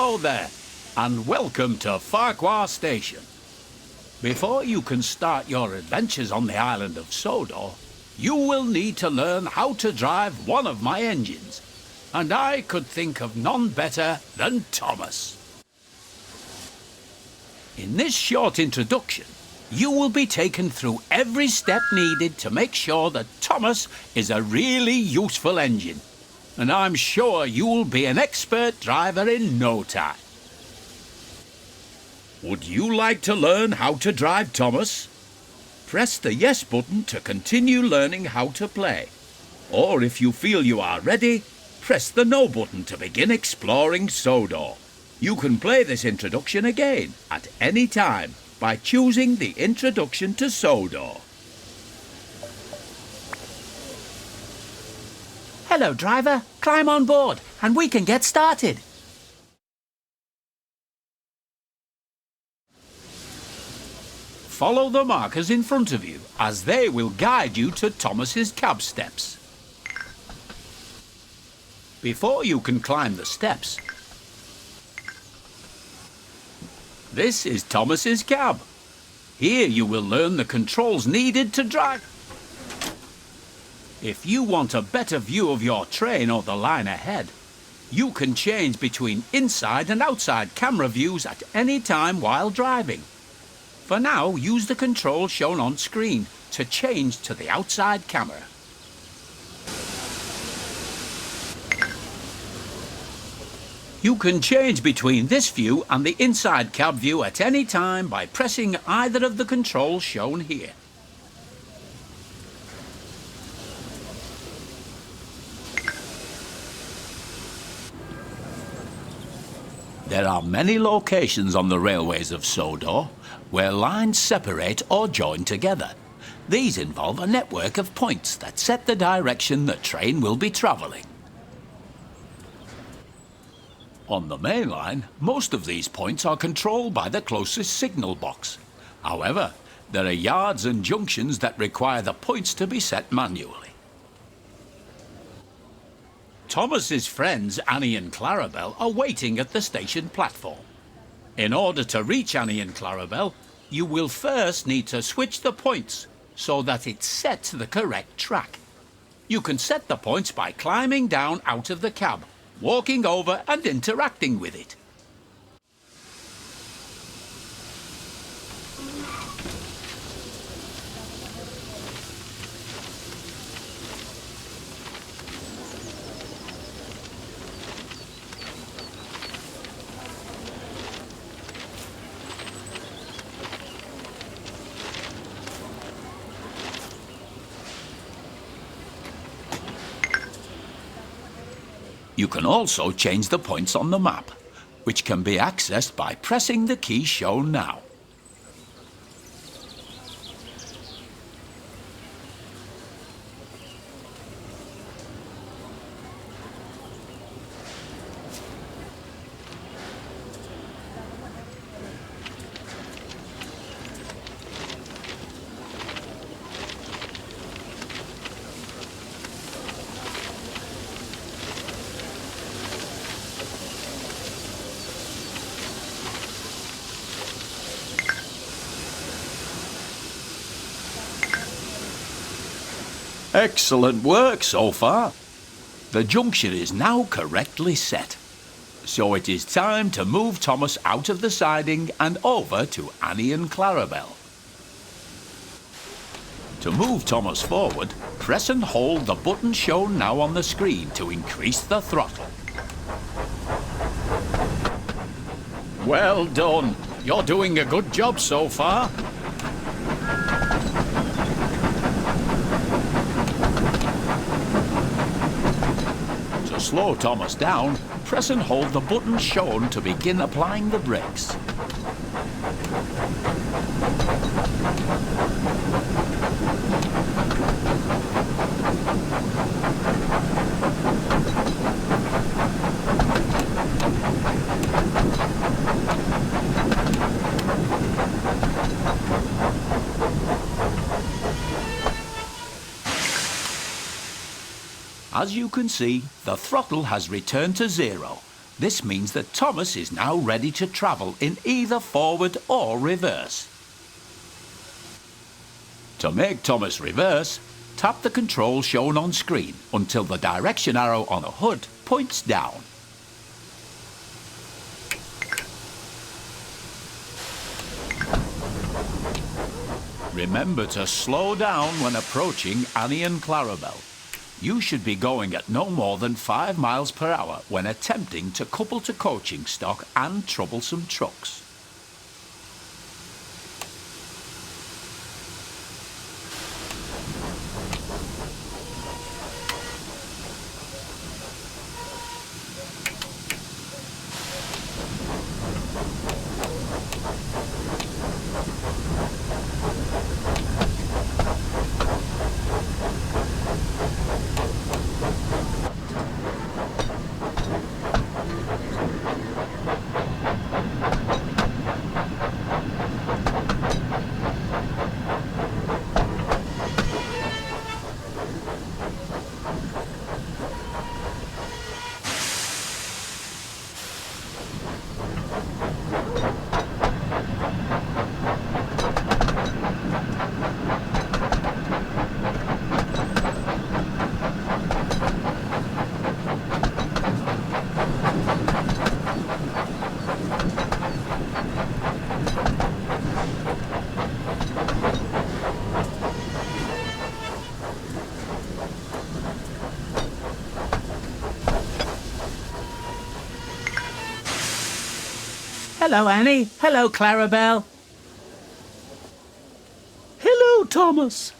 Hello there, and welcome to Farquhar Station. Before you can start your adventures on the island of Sodor, you will need to learn how to drive one of my engines. And I could think of none better than Thomas. In this short introduction, you will be taken through every step needed to make sure that Thomas is a really useful engine. And I'm sure you'll be an expert driver in no time. Would you like to learn how to drive Thomas? Press the yes button to continue learning how to play. Or if you feel you are ready, press the no button to begin exploring Sodor. You can play this introduction again at any time by choosing the introduction to Sodor. Hello, driver. Climb on board and we can get started. Follow the markers in front of you as they will guide you to Thomas's cab steps. Before you can climb the steps, this is Thomas's cab. Here you will learn the controls needed to drive. If you want a better view of your train or the line ahead, you can change between inside and outside camera views at any time while driving. For now, use the controls shown on screen to change to the outside camera. You can change between this view and the inside cab view at any time by pressing either of the controls shown here. There are many locations on the railways of Sodor where lines separate or join together. These involve a network of points that set the direction the train will be travelling. On the main line, most of these points are controlled by the closest signal box. However, there are yards and junctions that require the points to be set manually. Thomas's friends Annie and Clarabel are waiting at the station platform. In order to reach Annie and Clarabel, you will first need to switch the points so that it's set to the correct track. You can set the points by climbing down out of the cab, walking over and interacting with it. You can also change the points on the map, which can be accessed by pressing the key shown now. Excellent work so far. The junction is now correctly set. So it is time to move Thomas out of the siding and over to Annie and Clarabel. To move Thomas forward, press and hold the button shown now on the screen to increase the throttle. Well done. You're doing a good job so far. To slow Thomas down, press and hold the button shown to begin applying the brakes. As you can see, the throttle has returned to 0, This means that Thomas is now ready to travel in either forward or reverse. To make Thomas reverse, tap the control shown on screen until the direction arrow on the HUD points down. Remember to slow down when approaching Annie and Clarabel. You should be going at no more than 5 miles per hour when attempting to couple to coaching stock and troublesome trucks. Hello, Annie. Hello, Clarabel. Hello, Thomas.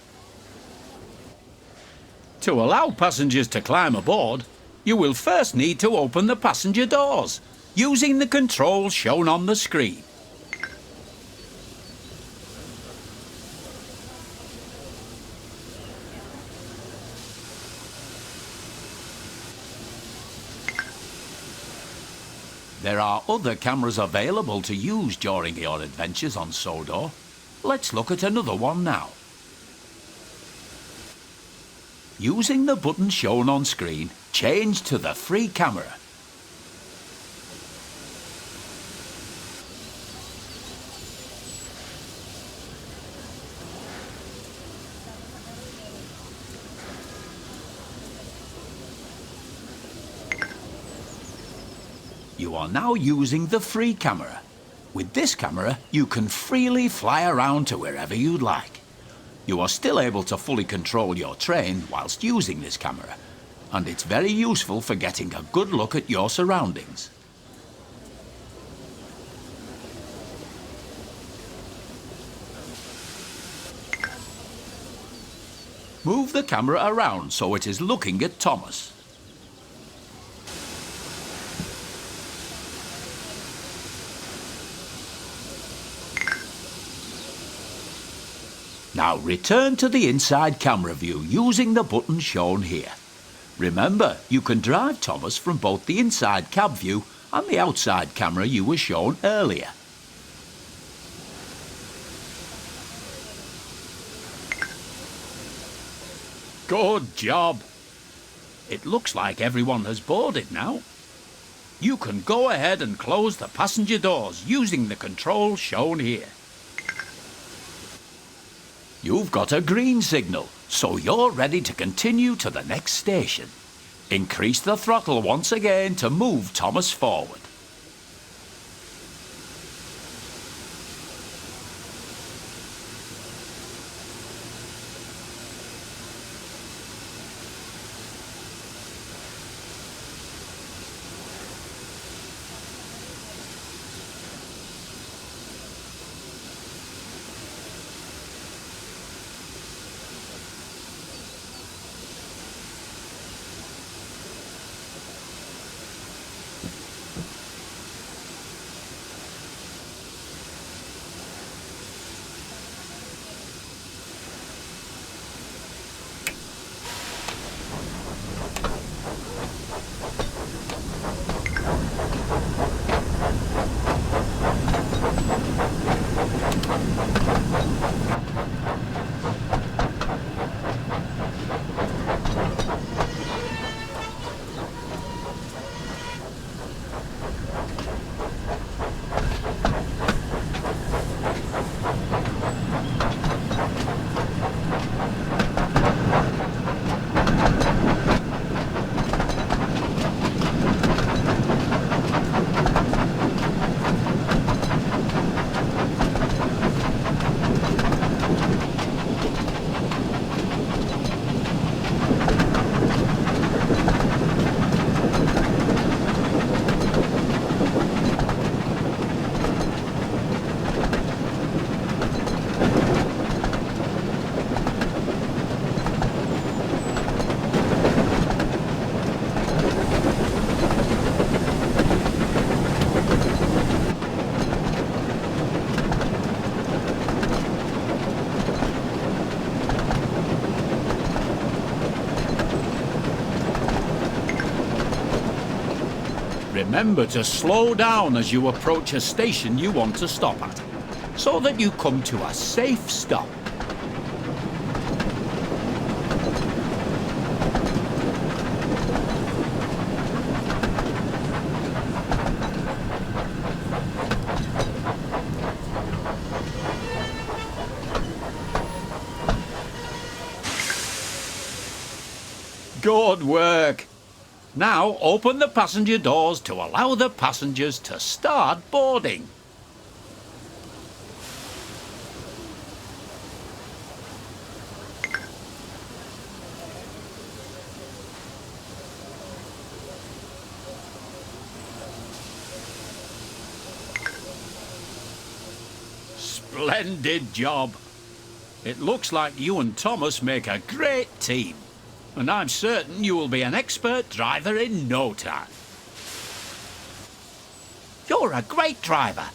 To allow passengers to climb aboard, you will first need to open the passenger doors using the controls shown on the screen. There are other cameras available to use during your adventures on Sodor. Let's look at another one now. Using the button shown on screen, change to the free camera. You are now using the free camera. With this camera, you can freely fly around to wherever you'd like. You are still able to fully control your train whilst using this camera, and it's very useful for getting a good look at your surroundings. Move the camera around so it is looking at Thomas. Now return to the inside camera view using the button shown here. Remember, you can drive Thomas from both the inside cab view and the outside camera you were shown earlier. Good job! It looks like everyone has boarded now. You can go ahead and close the passenger doors using the controls shown here. You've got a green signal, so you're ready to continue to the next station. Increase the throttle once again to move Thomas forward. Remember to slow down as you approach a station you want to stop at, so that you come to a safe stop. Good work! Now open the passenger doors to allow the passengers to start boarding. Splendid job! It looks like you and Thomas make a great team, and I'm certain you will be an expert driver in no time. You're a great driver.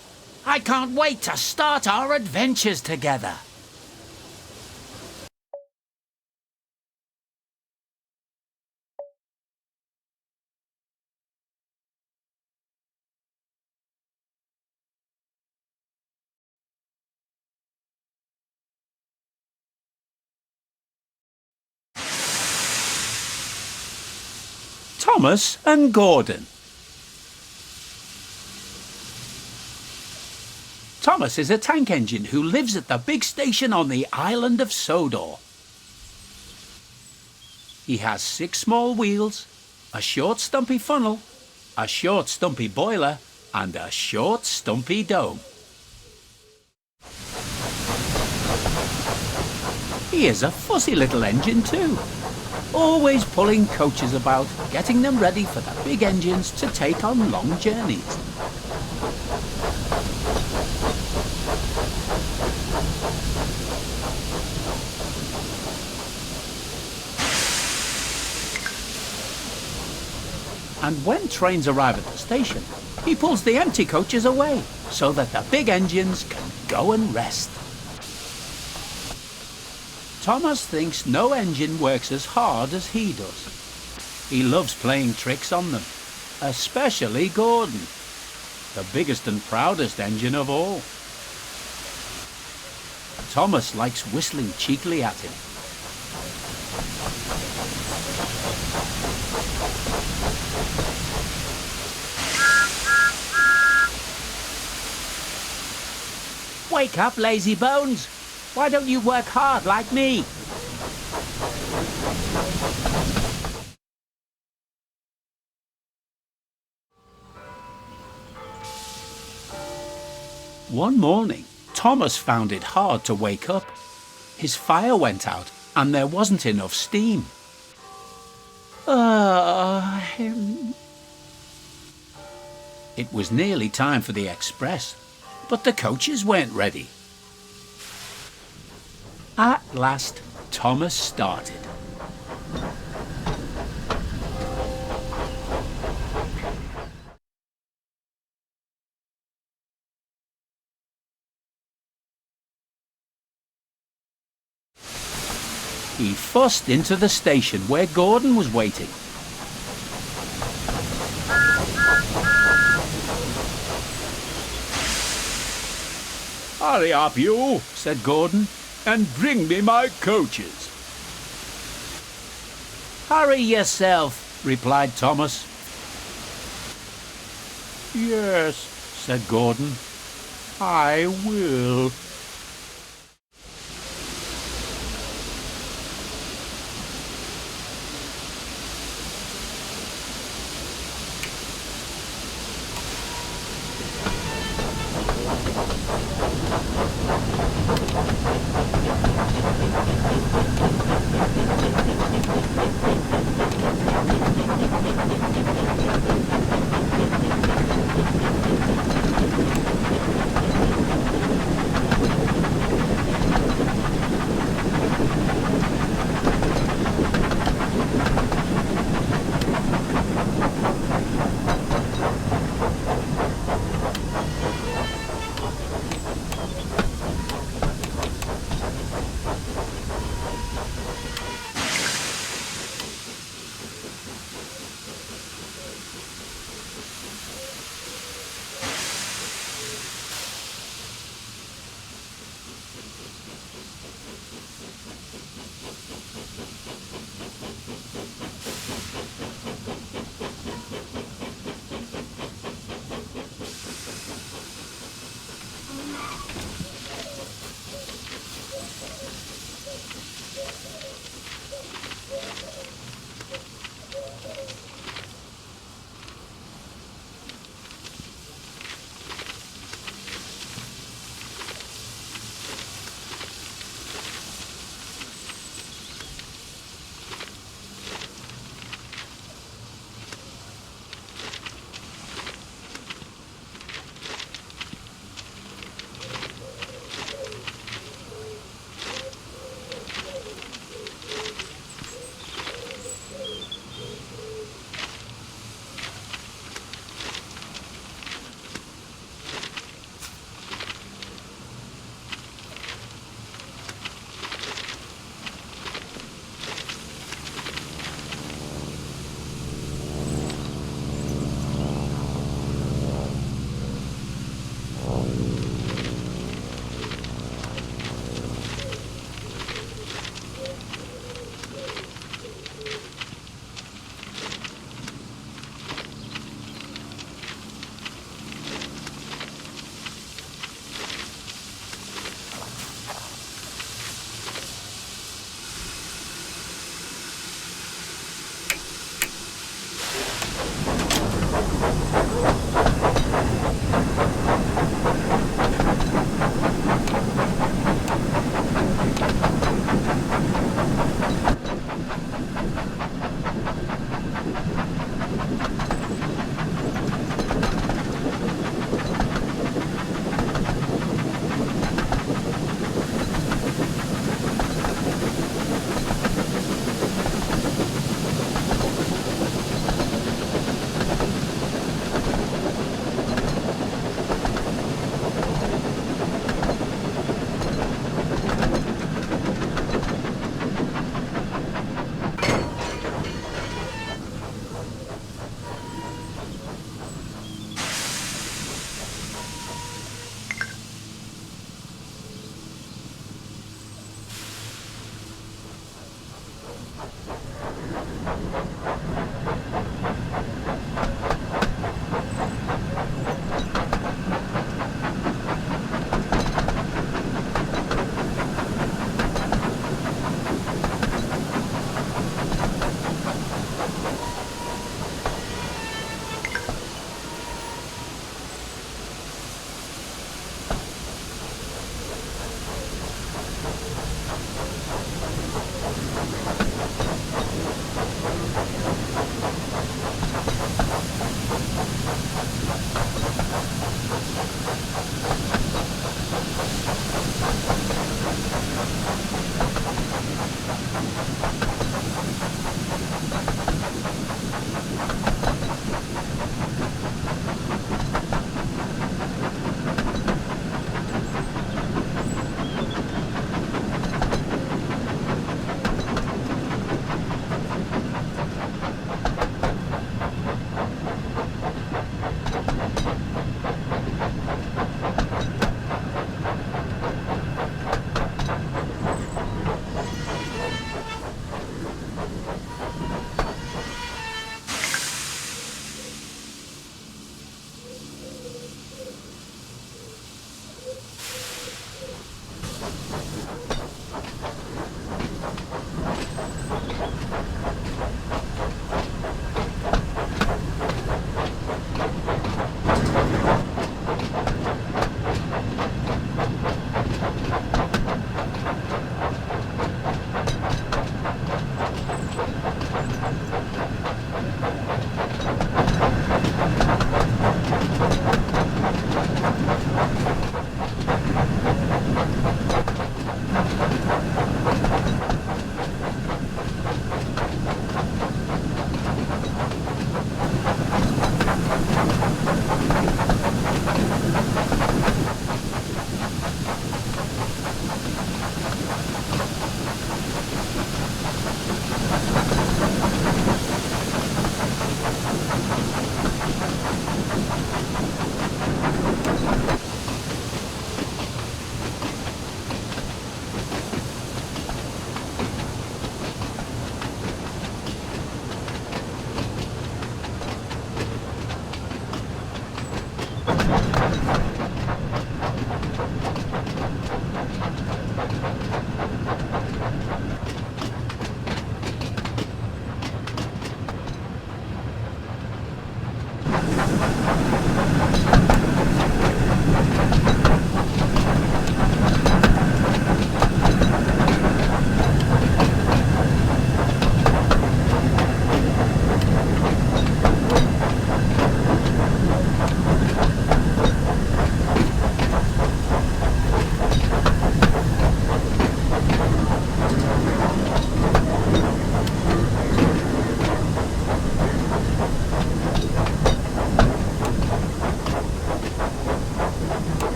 I can't wait to start our adventures together. Thomas and Gordon. Thomas is a tank engine who lives at the big station on the island of Sodor. He has 6 small wheels, a short stumpy funnel, a short stumpy boiler, and a short stumpy dome. He is a fussy little engine too, always pulling coaches about, getting them ready for the big engines to take on long journeys. And when trains arrive at the station, he pulls the empty coaches away so that the big engines can go and rest. Thomas thinks no engine works as hard as he does. He loves playing tricks on them, especially Gordon, the biggest and proudest engine of all. Thomas likes whistling cheekily at him. Wake up, lazy bones. Why don't you work hard like me? One morning, Thomas found it hard to wake up. His fire went out and there wasn't enough steam. It was nearly time for the express, but the coaches weren't ready. At last, Thomas started. He fussed into the station where Gordon was waiting. "Hurry up, you," said Gordon, "and bring me my coaches." Hurry yourself, replied Thomas. "Yes," said Gordon, "I will."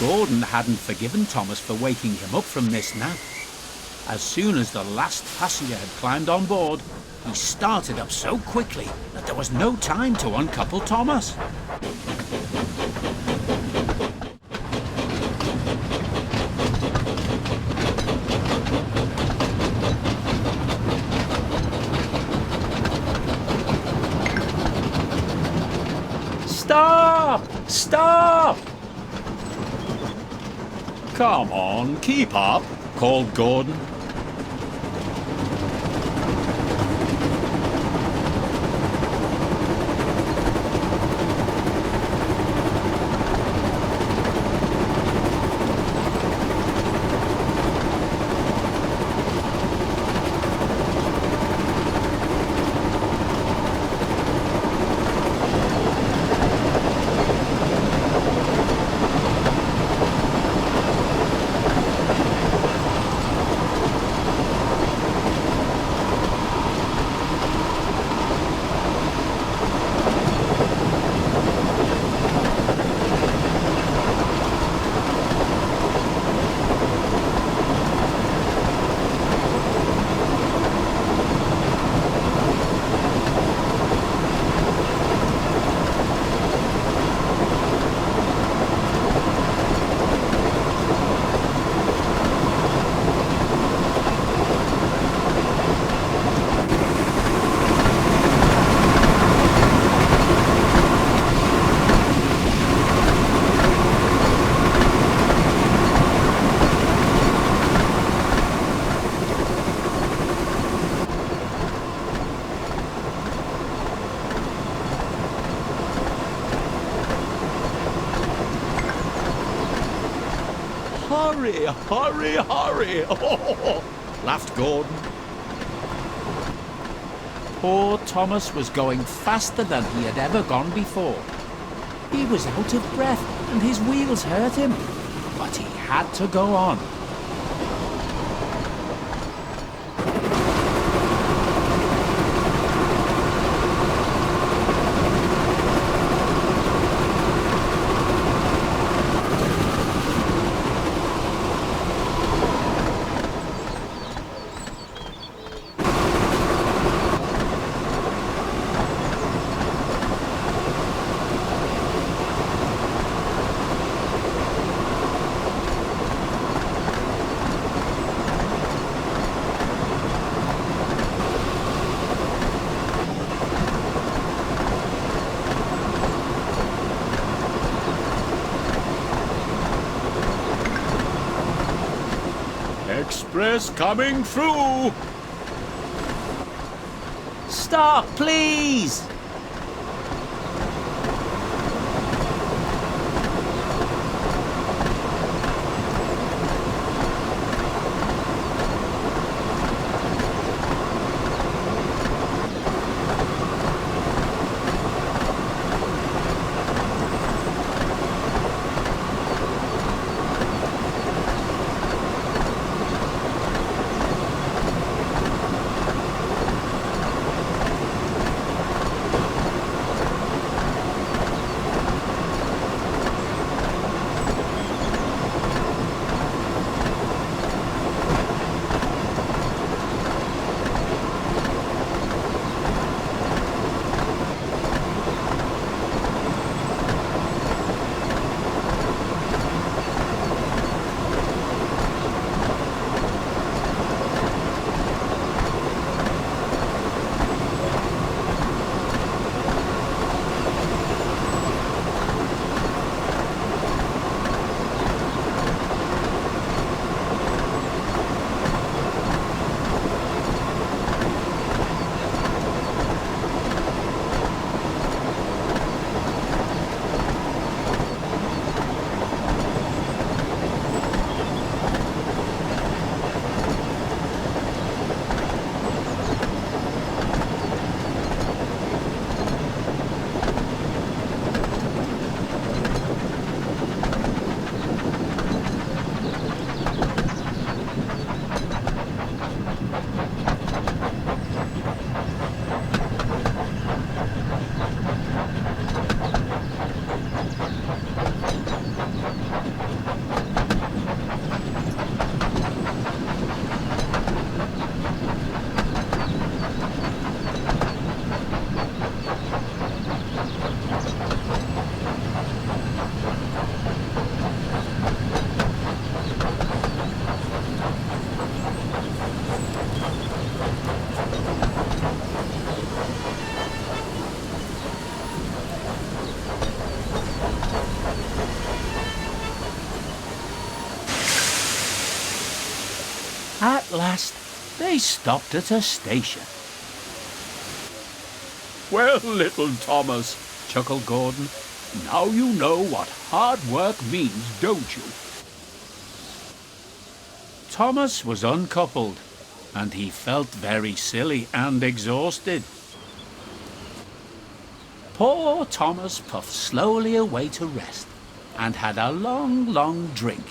Gordon hadn't forgiven Thomas for waking him up from this nap. As soon as the last passenger had climbed on board, he started up so quickly that there was no time to uncouple Thomas. Stop! Stop! "Come on, keep up," called Gordon. Hurry, hurry, hurry! Oh, Laughed Gordon. Poor Thomas was going faster than he had ever gone before. He was out of breath and his wheels hurt him. but he had to go on. Express coming through. Stop, please! At last, they stopped at a station. Well, little Thomas, Chuckled Gordon. now you know what hard work means, don't you? Thomas was uncoupled, and he felt very silly and exhausted. Poor Thomas puffed slowly away to rest, and had a long, long drink.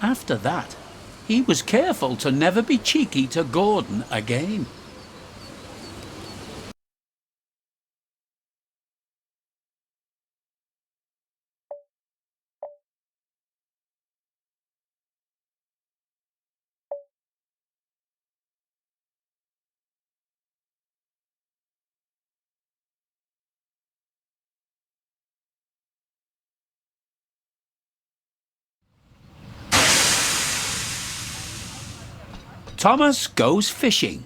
After that, he was careful to never be cheeky to Gordon again. Thomas goes fishing.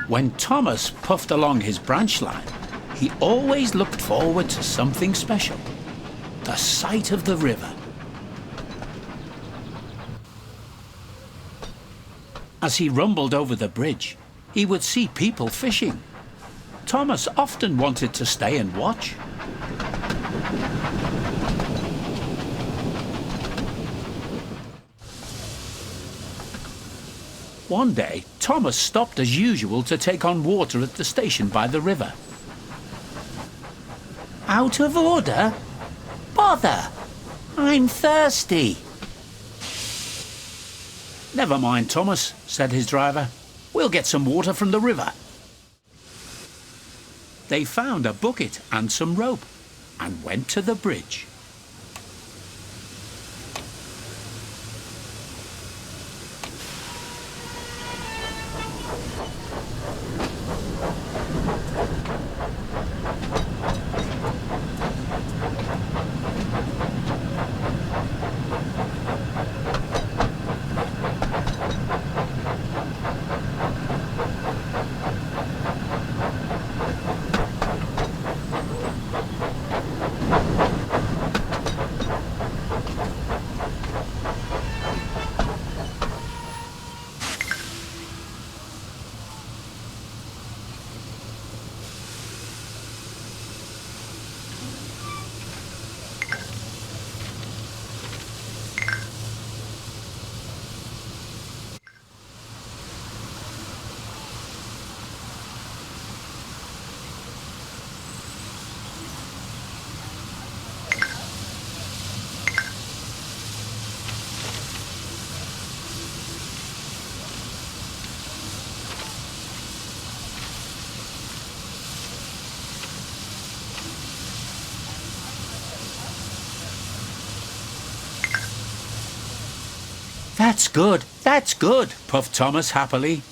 When Thomas puffed along his branch line, he always looked forward to something special: the sight of the river. As he rumbled over the bridge, he would see people fishing. Thomas often wanted to stay and watch. One day, Thomas stopped as usual to take on water at the station by the river. Out of order? Bother! I'm thirsty. Never mind, Thomas, said his driver. We'll get some water from the river. They found a bucket and some rope and went to the bridge. That's good, puffed Thomas happily.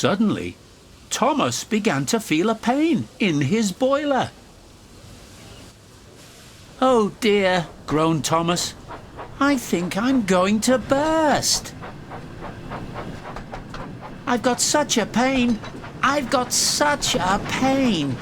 Suddenly, Thomas began to feel a pain in his boiler. "Oh dear," groaned Thomas. "I think I'm going to burst. I've got such a pain. I've got such a pain."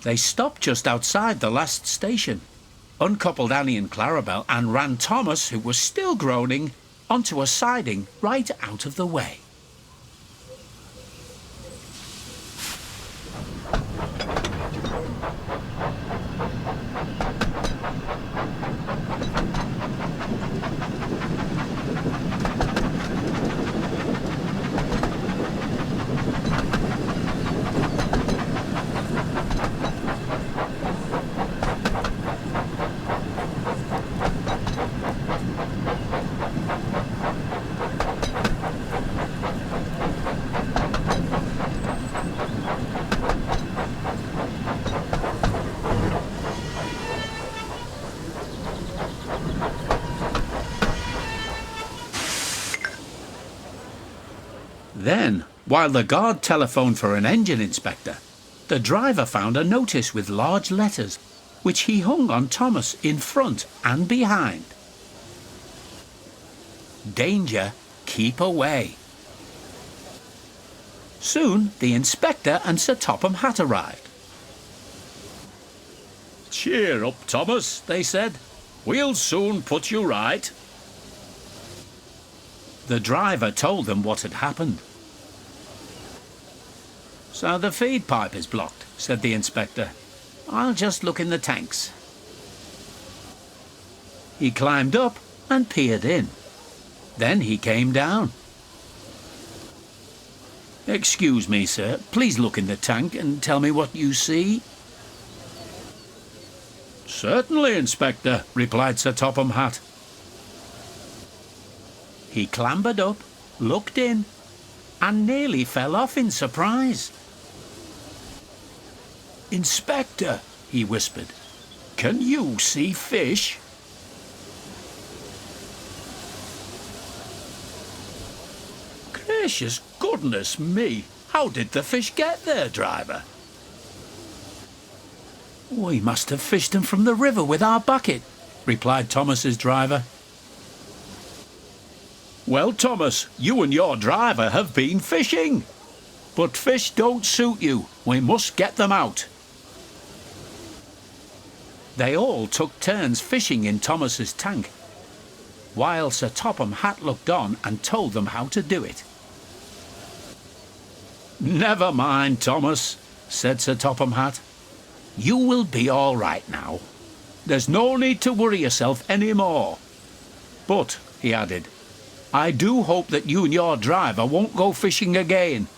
They stopped just outside the last station, uncoupled Annie and Clarabel, and ran Thomas, who was still groaning, onto a siding right out of the way. Then, while the guard telephoned for an engine inspector, the driver found a notice with large letters, which he hung on Thomas in front and behind. Danger, keep away. Soon the inspector and Sir Topham Hatt arrived. "Cheer up, Thomas," they said. "We'll soon put you right." The driver told them what had happened. "So the feed pipe is blocked," said the inspector. "I'll just look in the tanks." He climbed up and peered in. Then he came down. "Excuse me, sir. Please look in the tank and tell me what you see." "Certainly, Inspector," replied Sir Topham Hatt. He clambered up, looked in, and nearly fell off in surprise. "Inspector," he whispered, "can you see fish?" "Gracious goodness me! How did the fish get there, driver?" "We must have fished them from the river with our bucket," replied Thomas's driver. "Well, Thomas, you and your driver have been fishing. But fish don't suit you. We must get them out." They all took turns fishing in Thomas's tank, while Sir Topham Hatt looked on and told them how to do it. "Never mind, Thomas," said Sir Topham Hatt. "You will be all right now. There's no need to worry yourself any more. But," he added, "I do hope that you and your driver won't go fishing again,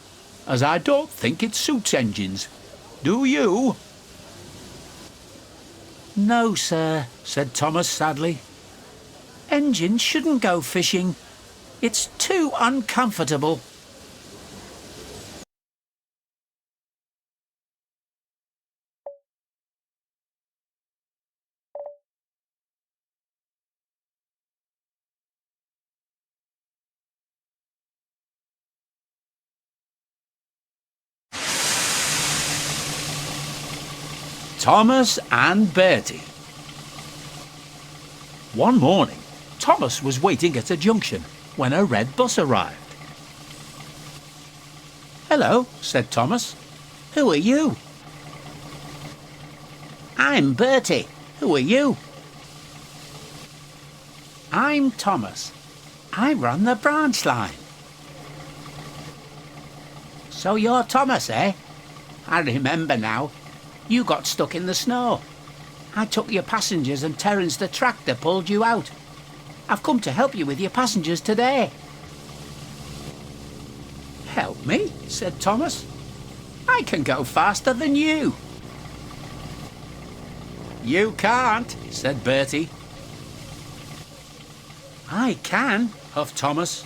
as I don't think it suits engines. Do you?" "No, sir," said Thomas sadly. "Engines shouldn't go fishing. It's too uncomfortable." Thomas and Bertie. One morning, Thomas was waiting at a junction when a red bus arrived. "Hello," said Thomas. "Who are you?" "I'm Bertie. Who are you?" "I'm Thomas. I run the branch line." "So you're Thomas, eh? I remember now. You got stuck in the snow. I took your passengers and Terence the tractor pulled you out. I've come to help you with your passengers today." "Help me?" said Thomas. "I can go faster than you." "You can't," said Bertie. "I can," huffed Thomas.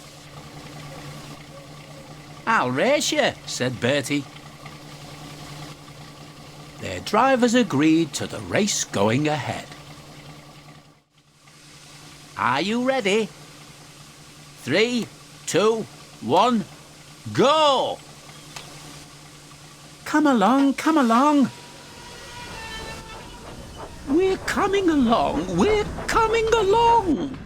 "I'll race you," said Bertie. Their drivers agreed to the race going ahead. "Are you ready? 3, 2, 1, go!" "Come along, come along." "We're coming along, we're coming along."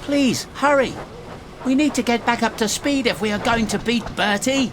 Please, hurry. We need to get back up to speed if we are going to beat Bertie.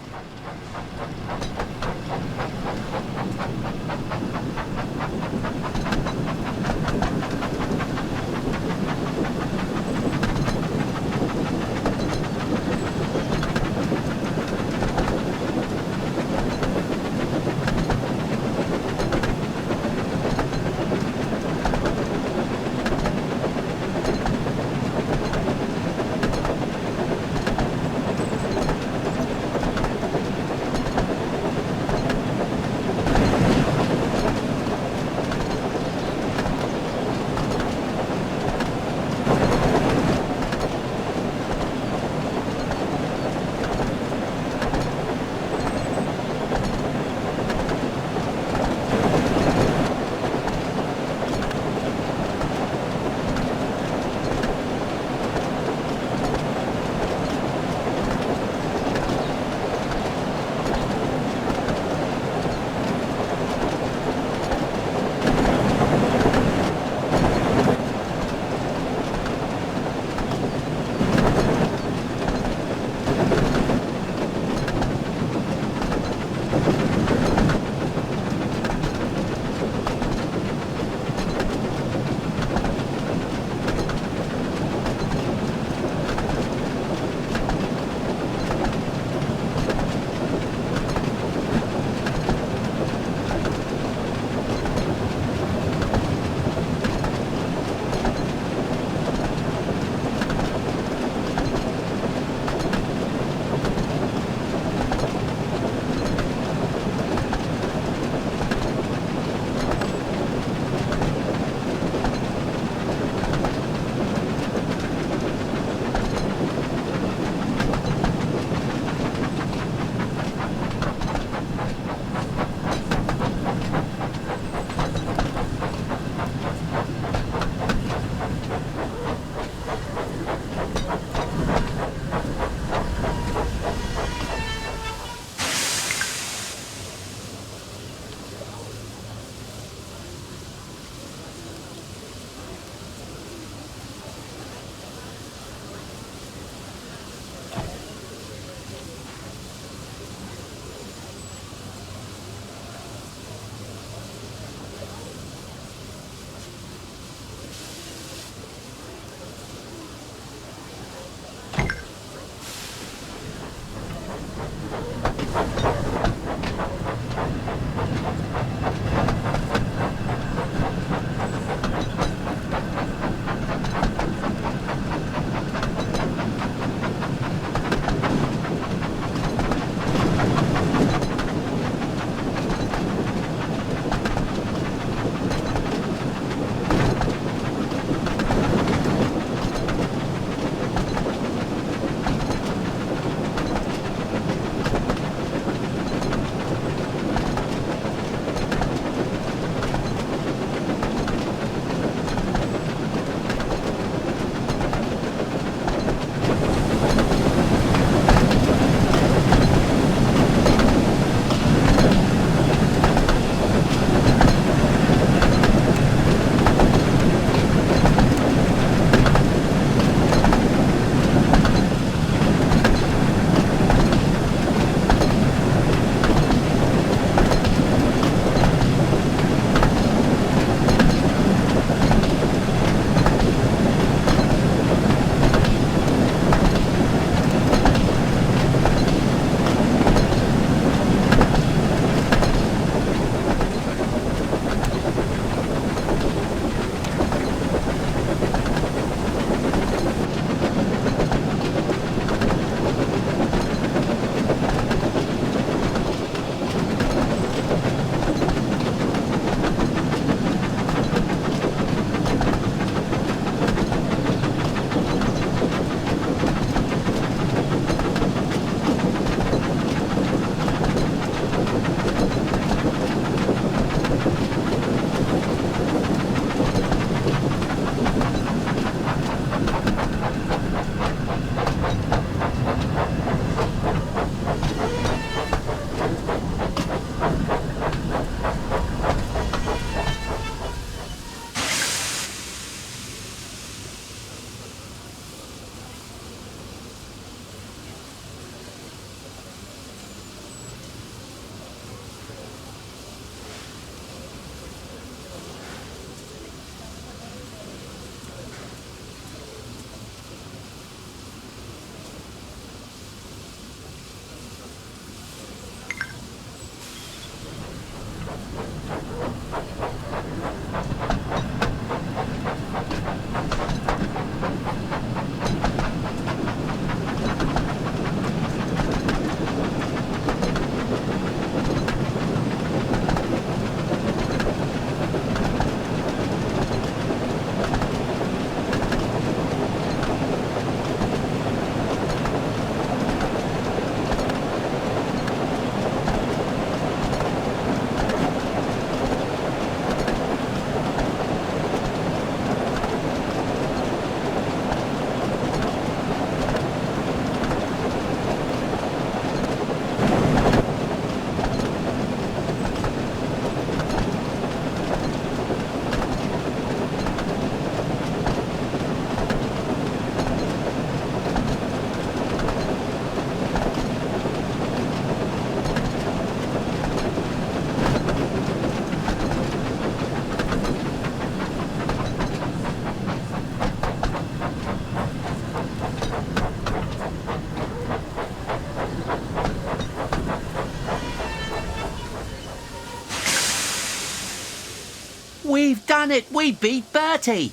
done it! We beat Bertie!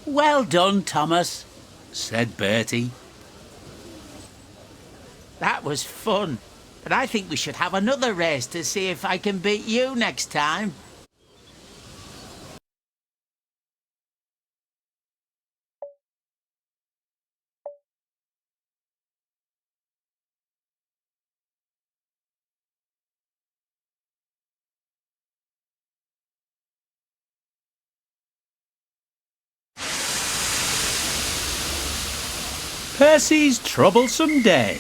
Well done, Thomas, said Bertie. That was fun, but I think we should have another race to see if I can beat you next time. Percy's Troublesome Day.